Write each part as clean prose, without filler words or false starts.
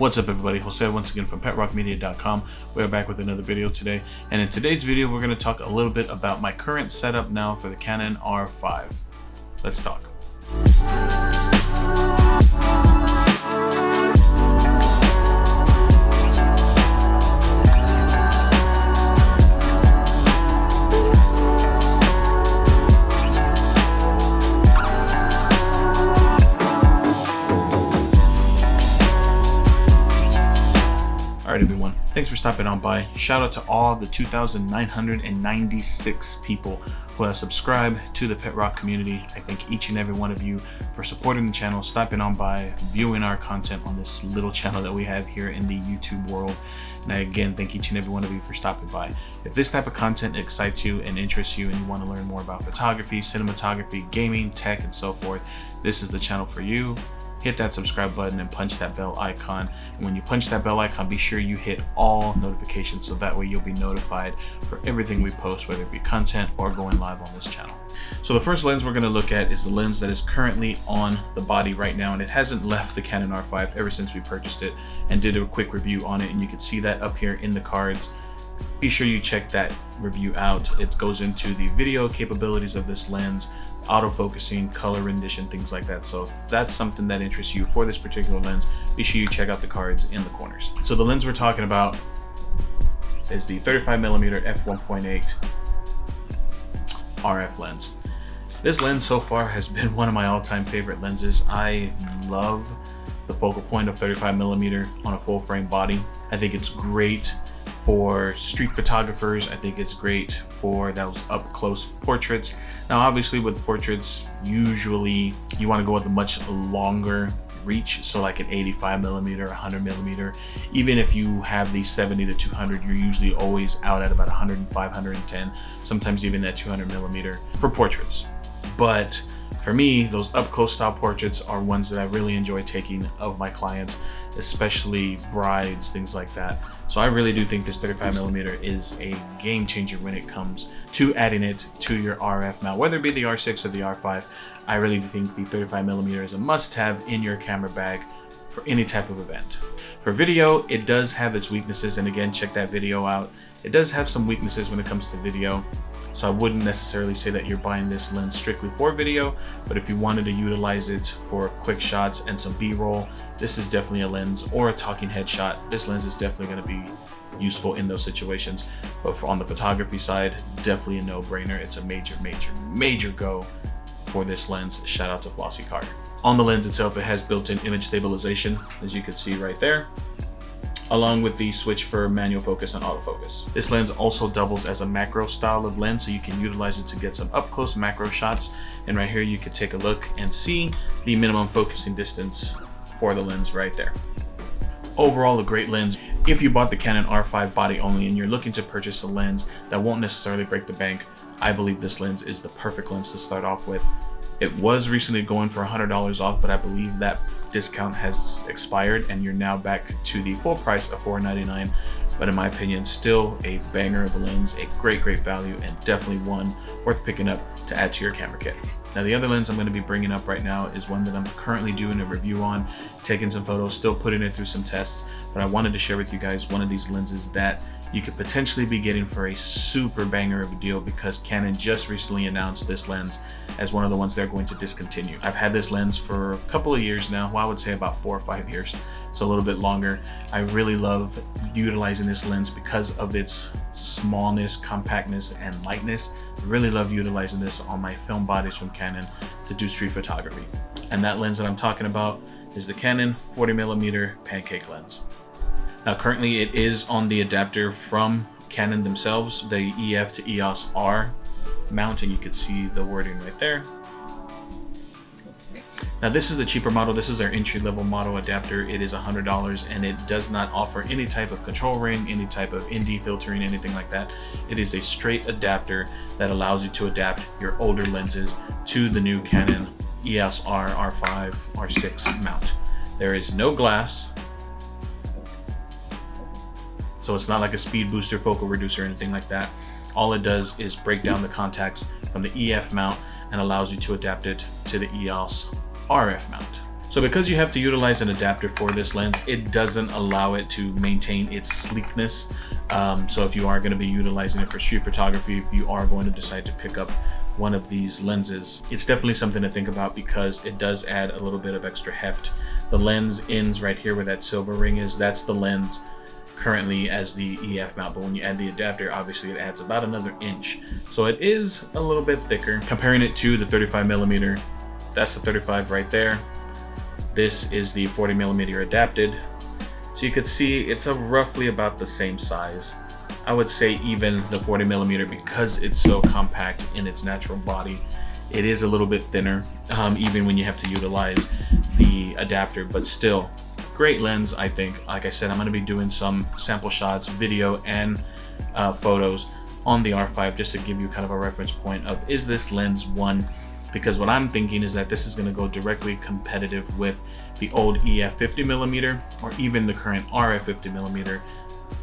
What's up everybody, Jose once again from PetRockMedia.com. We're back with another video today, and in today's video we're going to talk a little bit about my current setup now for the Canon R5. Let's talk. Alright everyone, thanks for stopping on by. Shout out to all the 2,996 people who have subscribed to the Pet Rock community. I thank each and every one of you for supporting the channel, stopping on by, viewing our content on this little channel that we have here in the YouTube world. And I again thank each and every one of you for stopping by. If this type of content excites you and interests you and you want to learn more about photography, cinematography, gaming, tech, and so forth, this is the channel for you. Hit that subscribe button and punch that bell icon. And when you punch that bell icon, be sure you hit all notifications so that way you'll be notified for everything we post, whether it be content or going live on this channel. So the first lens we're going to look at is the lens that is currently on the body right now, and it hasn't left the Canon R5 ever since we purchased it and did a quick review on it, and you can see that up here in the cards. Be sure you check that review out. It goes into the video capabilities of this lens, autofocusing, color rendition, things like that. So if that's something that interests you for this particular lens, be sure you check out the cards in the corners. So the lens we're talking about is the 35mm f1.8 RF lens. This lens so far has been one of my all-time favorite lenses. I love the focal point of 35mm on a full frame body. I think it's great for street photographers. I think it's great for those up close portraits. Now obviously with portraits, usually you want to go with a much longer reach, so like an 85mm, 100mm. Even if you have the 70 to 200, you're usually always out at about 105, 110, sometimes even at 200mm for portraits. But for me, those up close style portraits are ones that I really enjoy taking of my clients, especially brides, things like that. So I really do think this 35mm is a game changer when it comes to adding it to your RF mount, whether it be the R6 or the R5. I really do think the 35mm is a must-have in your camera bag for any type of event. For video, it does have its weaknesses, and again, check that video out. It does have some weaknesses when it comes to video. So I wouldn't necessarily say that you're buying this lens strictly for video, but if you wanted to utilize it for quick shots and some B-roll, this is definitely a lens, or a talking head shot. This lens is definitely going to be useful in those situations. But on the photography side, definitely a no-brainer. It's a major go for this lens. Shout out to Flossie Carter. On the lens itself, it has built-in image stabilization, as you can see right there, along with the switch for manual focus and autofocus. This lens also doubles as a macro style of lens, so you can utilize it to get some up close macro shots. And right here you can take a look and see the minimum focusing distance for the lens right there. Overall, a great lens. If you bought the Canon R5 body only and you're looking to purchase a lens that won't necessarily break the bank, I believe this lens is the perfect lens to start off with. It was recently going for $100 off, but I believe that discount has expired and you're now back to the full price of $499. But in my opinion, still a banger of a lens, a great value, and definitely one worth picking up to add to your camera kit. Now the other lens I'm going to be bringing up right now is one that I'm currently doing a review on, taking some photos, still putting it through some tests, but I wanted to share with you guys one of these lenses that you could potentially be getting for a super banger of a deal, because Canon just recently announced this lens as one of the ones they're going to discontinue. I've had this lens for a couple of years now. Well, I would say about 4 or 5 years, so a little bit longer. I really love utilizing this lens because of its smallness, compactness, and lightness. I really love utilizing this on my film bodies from Canon to do street photography. And that lens that I'm talking about is the Canon 40mm pancake lens. Now currently it is on the adapter from Canon themselves, the EF to EOS R mount, and you can see the wording right there. Now this is the cheaper model. This is their entry-level model adapter. It is $100 and it does not offer any type of control ring, any type of ND filtering, anything like that. It is a straight adapter that allows you to adapt your older lenses to the new Canon EOS R, R5, R6 mount. There is no glass, so it's not like a speed booster, focal reducer, or anything like that. All it does is break down the contacts from the EF mount and allows you to adapt it to the EOS RF mount. So because you have to utilize an adapter for this lens, it doesn't allow it to maintain its sleekness. So if you are going to be utilizing it for street photography, if you are going to decide to pick up one of these lenses, it's definitely something to think about because it does add a little bit of extra heft. The lens ends right here where that silver ring is. That's the lens currently as the EF mount, but when you add the adapter, obviously it adds about another inch. So it is a little bit thicker. Comparing it to the 35mm, that's the 35 right there. This is the 40mm adapted. So you could see it's roughly about the same size. I would say even the 40mm, because it's so compact in its natural body, it is a little bit thinner, even when you have to utilize the adapter, but still great lens, I think. Like I said, I'm gonna be doing some sample shots, video and photos on the R5 just to give you kind of a reference point of, is this lens one? Because what I'm thinking is that this is gonna go directly competitive with the old EF 50mm or even the current RF 50mm.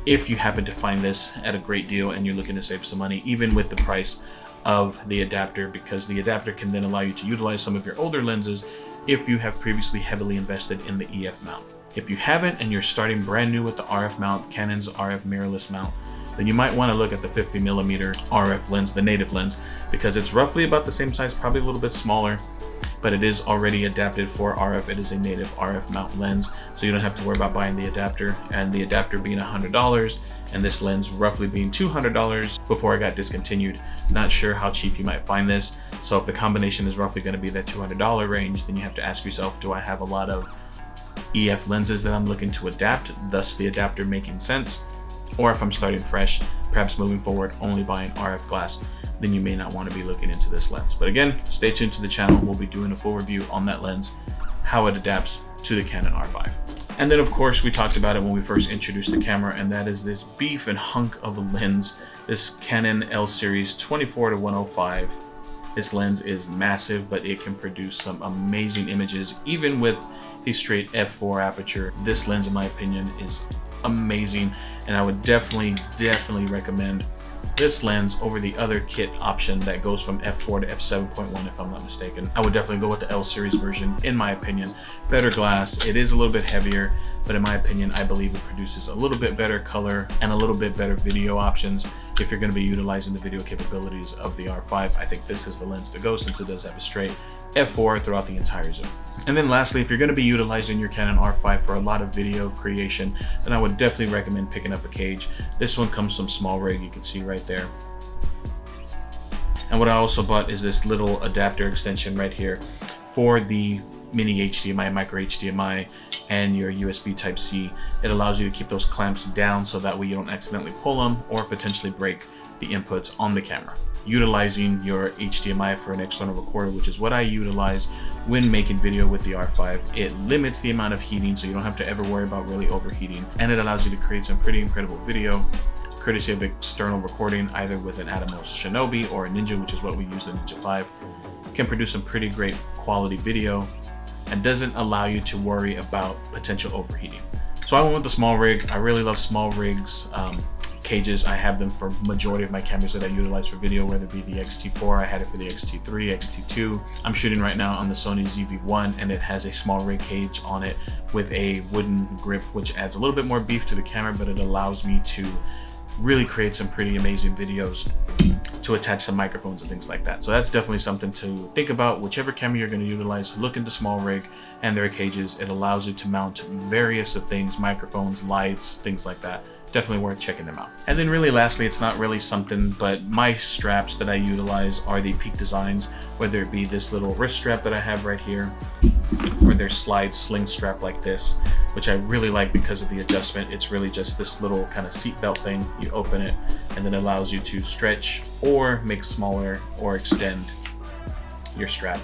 If you happen to find this at a great deal and you're looking to save some money, even with the price of the adapter, because the adapter can then allow you to utilize some of your older lenses if you have previously heavily invested in the EF mount. If you haven't and you're starting brand new with the RF mount, Canon's RF mirrorless mount, then you might want to look at the 50mm RF lens, the native lens, because it's roughly about the same size, probably a little bit smaller, but it is already adapted for RF. It is a native RF mount lens, so you don't have to worry about buying the adapter, and the adapter being $100 and this lens roughly being $200 before it got discontinued. Not sure how cheap you might find this, so if the combination is roughly going to be that $200 range, then you have to ask yourself, do I have a lot of EF lenses that I'm looking to adapt, thus the adapter making sense? Or if I'm starting fresh, perhaps moving forward only buying RF glass, then you may not want to be looking into this lens. But again, stay tuned to the channel. We'll be doing a full review on that lens, how it adapts to the Canon R5. And then of course we talked about it when we first introduced the camera, and that is this beef and hunk of a lens, this Canon L series 24-105. This lens is massive, but it can produce some amazing images even with a straight f4 aperture. This lens, in my opinion, is amazing, and I would definitely recommend this lens over the other kit option that goes from f4 to f7.1 if I'm not mistaken. I would definitely go with the L series version, in my opinion. Better glass, it is a little bit heavier, but in my opinion, I believe it produces a little bit better color and a little bit better video options. If you're going to be utilizing the video capabilities of the R5, I think this is the lens to go, since it does have a straight f4 throughout the entire zoom. And then lastly, if you're going to be utilizing your Canon R5 for a lot of video creation, then I would definitely recommend picking up a cage. This one comes from Small Rig, you can see right there. And what I also bought is this little adapter extension right here for the mini HDMI, micro HDMI, and your USB Type-C. It allows you to keep those clamps down so that way you don't accidentally pull them or potentially break the inputs on the camera. Utilizing your HDMI for an external recorder, which is what I utilize when making video with the R5. It limits the amount of heating, so you don't have to ever worry about really overheating, and it allows you to create some pretty incredible video courtesy of external recording, either with an Atomos Shinobi or a Ninja, which is what we use in Ninja 5. Can produce some pretty great quality video and doesn't allow you to worry about potential overheating. So I went with the Small Rig. I really love Small Rigs cages. I have them for majority of my cameras that I utilize for video, whether it be the X-T4, I had it for the X-T3, X-T2. I'm shooting right now on the Sony ZV-1, and it has a Small Rig cage on it with a wooden grip, which adds a little bit more beef to the camera, but it allows me to really create some pretty amazing videos, to attach some microphones and things like that. So that's definitely something to think about. Whichever camera you're going to utilize, look into Small Rig and their cages. It allows you to mount various of things, microphones, lights, things like that. Definitely worth checking them out. And then really lastly, it's not really something, but my straps that I utilize are the Peak Designs, whether it be this little wrist strap that I have right here, or their slide sling strap like this, which I really like because of the adjustment. It's really just this little kind of seat belt thing. You open it and then it allows you to stretch or make smaller or extend your strap.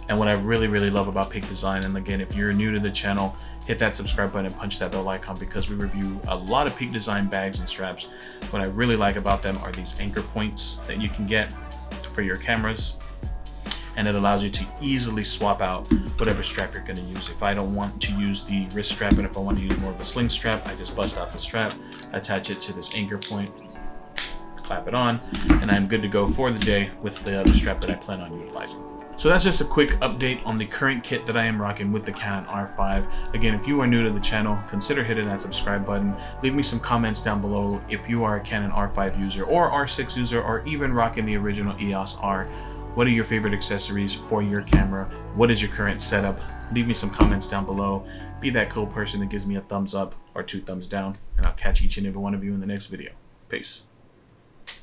And what I really love about Peak Design, and again, if you're new to the channel, hit that subscribe button and punch that bell icon, because we review a lot of Peak Design bags and straps. What I really like about them are these anchor points that you can get for your cameras, and it allows you to easily swap out whatever strap you're going to use. If I don't want to use the wrist strap, and if I want to use more of a sling strap, I just bust out the strap, attach it to this anchor point, clap it on, and I'm good to go for the day with the other strap that I plan on utilizing. So that's just a quick update on the current kit that I am rocking with the Canon R5. Again, if you are new to the channel, consider hitting that subscribe button. Leave me some comments down below if you are a Canon R5 user or R6 user or even rocking the original EOS R. What are your favorite accessories for your camera? What is your current setup? Leave me some comments down below. Be that cool person that gives me a thumbs up or 2 thumbs down, and I'll catch each and every one of you in the next video. Peace.